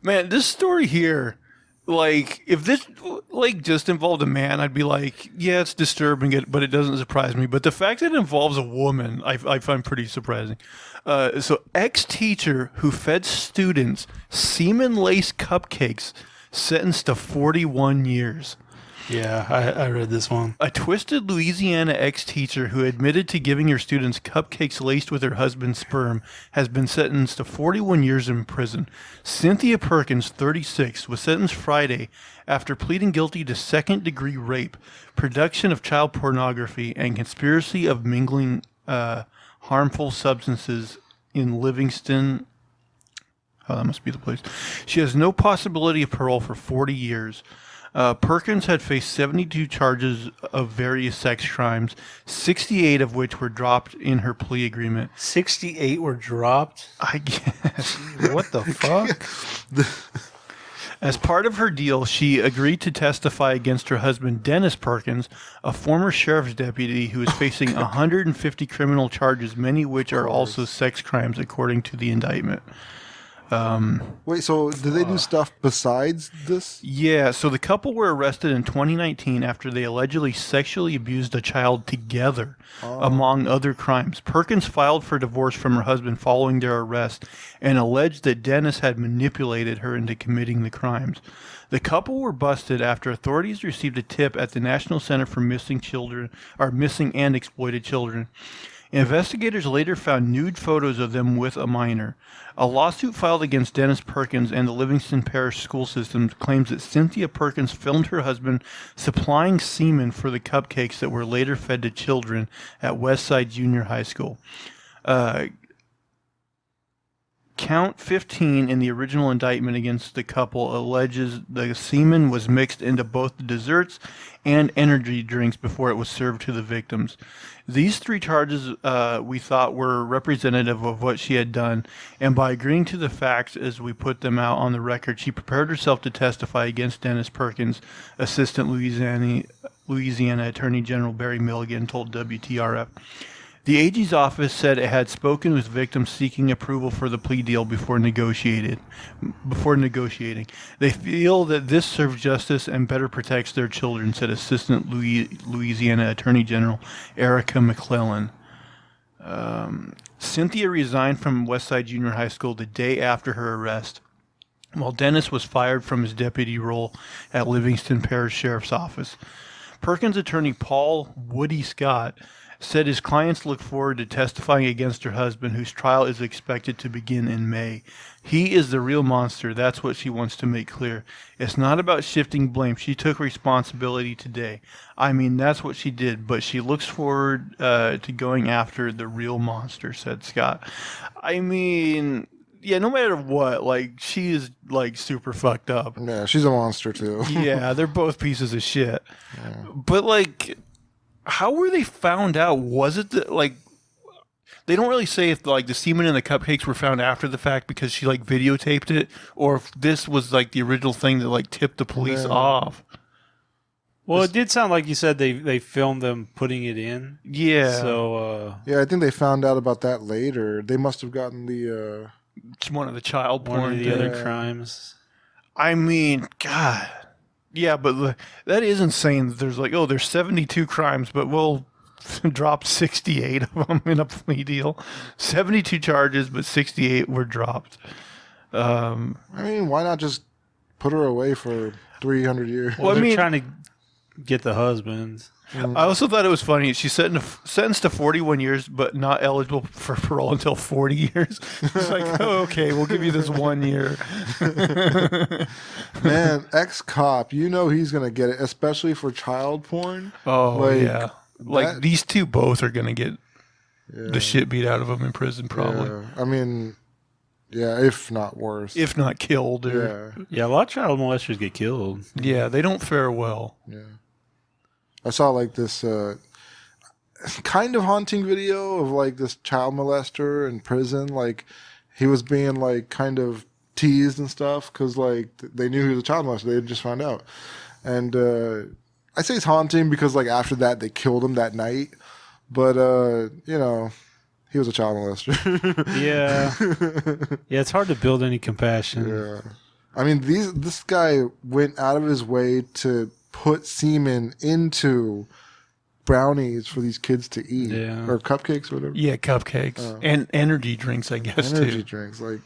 Man, this story here, like, if this, like, just involved a man, I'd be like, yeah, it's disturbing, but it doesn't surprise me. But the fact that it involves a woman, I find pretty surprising. So, ex-teacher who fed students semen-laced cupcakes sentenced to 41 years. Yeah, I read this one. A twisted Louisiana ex-teacher who admitted to giving her students cupcakes laced with her husband's sperm has been sentenced to 41 years in prison. Cynthia Perkins, 36, was sentenced Friday after pleading guilty to second-degree rape, production of child pornography, and conspiracy of mingling harmful substances in Livingston. Oh, that must be the place. She has no possibility of parole for 40 years. Perkins had faced 72 charges of various sex crimes, 68 of which were dropped in her plea agreement. 68 were dropped? I guess. What the fuck? As part of her deal, she agreed to testify against her husband, Dennis Perkins, a former sheriff's deputy who is facing 150 criminal charges, many of which are also sex crimes, according to the indictment. Wait, so did they do stuff besides this? Yeah, so the couple were arrested in 2019 after they allegedly sexually abused a child together, among other crimes. Perkins filed for divorce from her husband following their arrest and alleged that Dennis had manipulated her into committing the crimes. The couple were busted after authorities received a tip at the National Center for Missing and Exploited Children. Investigators later found nude photos of them with a minor. A lawsuit filed against Dennis Perkins and the Livingston Parish School System claims that Cynthia Perkins filmed her husband supplying semen for the cupcakes that were later fed to children at Westside Junior High School. Count 15 in the original indictment against the couple alleges the semen was mixed into both the desserts and energy drinks before it was served to the victims. These three charges we thought were representative of what she had done, and by agreeing to the facts as we put them out on the record, she prepared herself to testify against Dennis Perkins, Assistant Louisiana Attorney General Barry Milligan told WTRF. The AG's office said it had spoken with victims seeking approval for the plea deal before negotiating. They feel that this serves justice and better protects their children, said Assistant Louisiana Attorney General Erica McClellan. Cynthia resigned from Westside Junior High School the day after her arrest, while Dennis was fired from his deputy role at Livingston Parish Sheriff's Office. Perkins' attorney Paul Woody Scott said his clients look forward to testifying against her husband, whose trial is expected to begin in May. He is the real monster. That's what she wants to make clear. It's not about shifting blame. She took responsibility today. I mean, that's what she did, but she looks forward to going after the real monster, said Scott. I mean, yeah, no matter what, like, she is, like, super fucked up. Yeah, she's a monster, too. Yeah, they're both pieces of shit. Yeah. But, like, how were they found out? Was it like they don't really say if like the semen and the cupcakes were found after the fact because she like videotaped it, or if this was like the original thing that like tipped the police off. Well, it did sound like you said they filmed them putting it in. Yeah. So yeah, I think they found out about that later. They must have gotten the it's one of the child porn, one of the other crimes. I mean, God. Yeah, but that is insane. There's like, oh, there's 72 crimes, but we'll drop 68 of them in a plea deal. 72 charges, but 68 were dropped. I mean, why not just put her away for 300 years? Well, they're trying to get the husbands. I also thought it was funny. She's sentenced to 41 years, but not eligible for parole until 40 years. It's like, oh, okay, we'll give you this 1 year. Man, ex-cop, you know he's going to get it, especially for child porn. Oh, like, yeah. Like, these two both are going to get the shit beat out of them in prison, probably. Yeah. I mean, yeah, if not worse. If not killed. Yeah, a lot of child molesters get killed. Yeah, they don't fare well. Yeah. I saw like this kind of haunting video of like this child molester in prison. Like he was being like kind of teased and stuff because like they knew he was a child molester. They had just found out. And I say it's haunting because like after that they killed him that night. But you know, he was a child molester. Yeah. Yeah, it's hard to build any compassion. Yeah. I mean, this guy went out of his way to put semen into brownies for these kids to eat, or cupcakes, or whatever. Yeah, cupcakes and energy drinks, I guess. Energy drinks, like,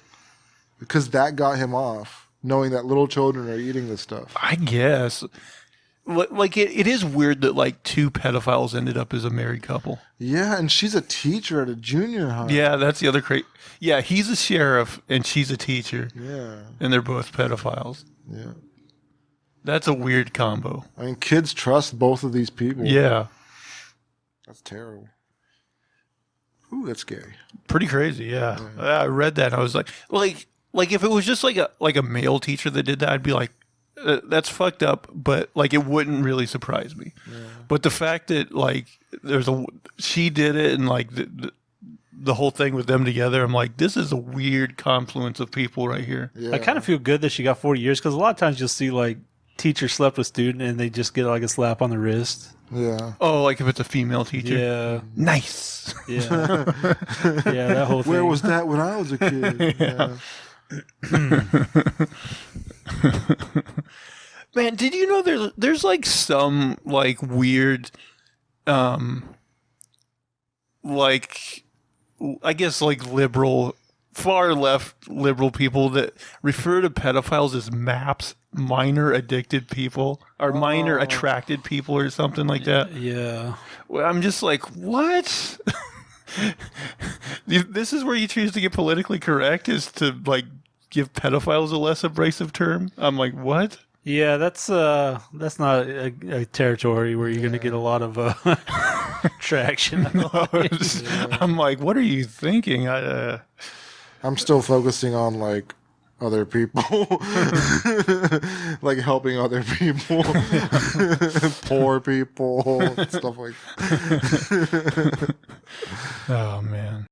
because that got him off, knowing that little children are eating this stuff. I guess. Like it is weird that like two pedophiles ended up as a married couple. Yeah, and she's a teacher at a junior high. Yeah, that's the other crazy. Yeah, he's a sheriff and she's a teacher. Yeah, and they're both pedophiles. Yeah, that's a weird combo. I mean, kids trust both of these people. Yeah, that's terrible. Ooh, that's scary. Pretty crazy. Yeah, I read that. And I was like if it was just like a male teacher that did that, I'd be like, that's fucked up, but like it wouldn't really surprise me. Yeah. But the fact that like she did it and like the whole thing with them together, I'm like, this is a weird confluence of people right here. Yeah. I kind of feel good that she got 40 years because a lot of times you'll see like teacher slept with student and they just get like a slap on the wrist. Yeah. Oh, like if it's a female teacher. Yeah. Nice. Yeah. Yeah, that whole thing. Where was that when I was a kid? Yeah. Man, did you know there's like some like weird like I guess like far left liberal people that refer to pedophiles as MAPS, minor addicted people, or minor attracted people, or something like that. Yeah. Well, I'm just like, what? This is where you choose to get politically correct, is to like give pedophiles a less abrasive term. I'm like, what? Yeah, that's not a territory where you're going to get a lot of traction. No, I'm like, what are you thinking? I'm still focusing on like other people, like helping other people, poor people, stuff like that. Oh man.